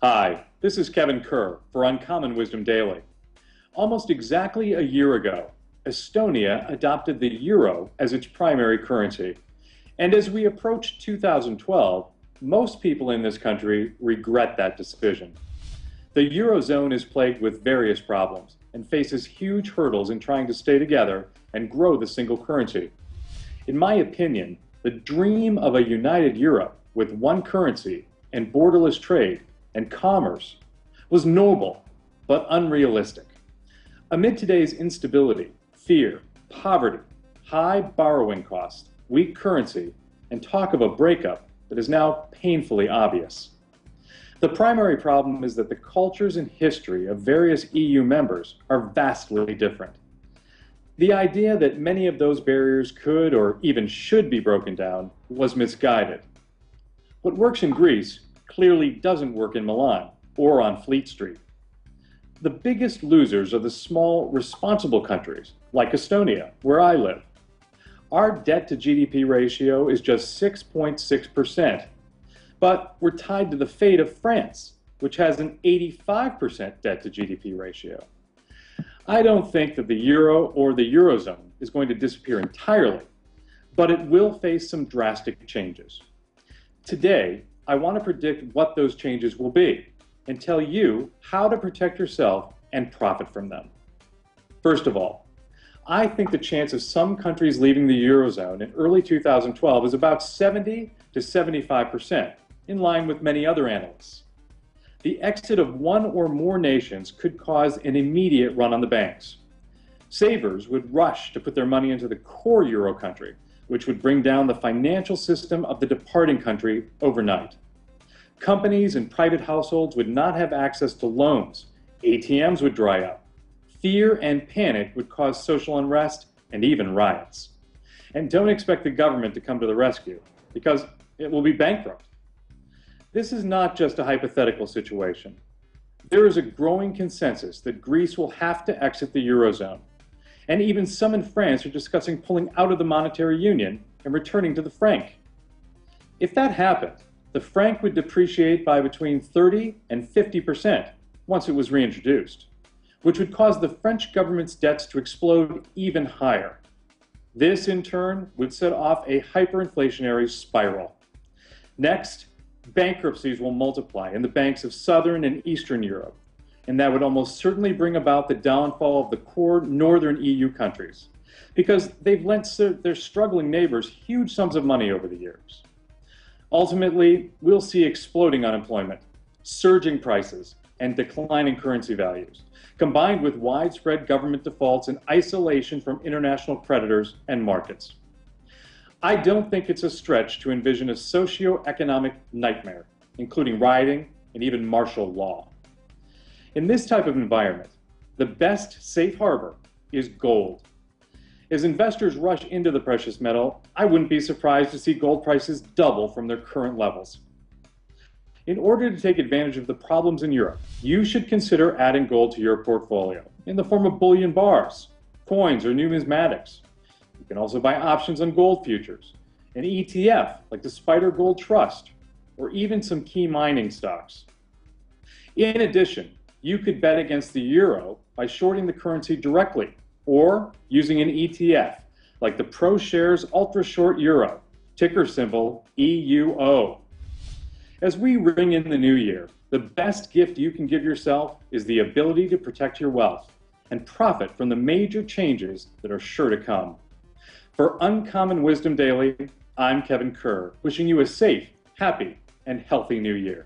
Hi, this is Kevin Kerr for Uncommon Wisdom Daily. Almost exactly a year ago, Estonia adopted the euro as its primary currency. And as we approach 2012, most people in this country regret that decision. The eurozone is plagued with various problems and faces huge hurdles in trying to stay together and grow the single currency. In my opinion, the dream of a united Europe with one currency and borderless trade and commerce was noble but unrealistic. Amid today's instability, fear, poverty, high borrowing costs, weak currency, and talk of a breakup that is now painfully obvious. The primary problem is that the cultures and history of various EU members are vastly different. The idea that many of those barriers could or even should be broken down was misguided. What works in Greece clearly doesn't work in Milan or on Fleet Street. The biggest losers are the small, responsible countries, like Estonia, where I live. Our debt to GDP ratio is just 6.6%, but we're tied to the fate of France, which has an 85% debt to GDP ratio. I don't think that the euro or the eurozone is going to disappear entirely, but it will face some drastic changes. Today, I want to predict what those changes will be and tell you how to protect yourself and profit from them. First of all, I think the chance of some countries leaving the eurozone in early 2012 is about 70 to 75%, in line with many other analysts. The exit of one or more nations could cause an immediate run on the banks. Savers would rush to put their money into the core euro country, which would bring down the financial system of the departing country overnight. Companies and private households would not have access to loans. ATMs would dry up. Fear and panic would cause social unrest and even riots. And don't expect the government to come to the rescue, because it will be bankrupt. This is not just a hypothetical situation. There is a growing consensus that Greece will have to exit the eurozone. And even some in France are discussing pulling out of the monetary union and returning to the franc. If that happened, the franc would depreciate by between 30 and 50% once it was reintroduced, which would cause the French government's debts to explode even higher. This, in turn, would set off a hyperinflationary spiral. Next, bankruptcies will multiply in the banks of Southern and Eastern Europe, and that would almost certainly bring about the downfall of the core northern EU countries, because they've lent their struggling neighbors huge sums of money over the years. Ultimately, we'll see exploding unemployment, surging prices, and declining currency values, combined with widespread government defaults and isolation from international creditors and markets. I don't think it's a stretch to envision a socio-economic nightmare, including rioting and even martial law. In this type of environment, the best safe harbor is gold. As investors rush into the precious metal, I wouldn't be surprised to see gold prices double from their current levels. In order to take advantage of the problems in Europe, you should consider adding gold to your portfolio in the form of bullion bars, coins, or numismatics. You can also buy options on gold futures, an ETF like the Spider Gold Trust, or even some key mining stocks. In addition, you could bet against the euro by shorting the currency directly or using an ETF like the ProShares Ultra Short Euro, ticker symbol EUO. As we ring in the new year, the best gift you can give yourself is the ability to protect your wealth and profit from the major changes that are sure to come. For Uncommon Wisdom Daily, I'm Kevin Kerr, wishing you a safe, happy, and healthy new year.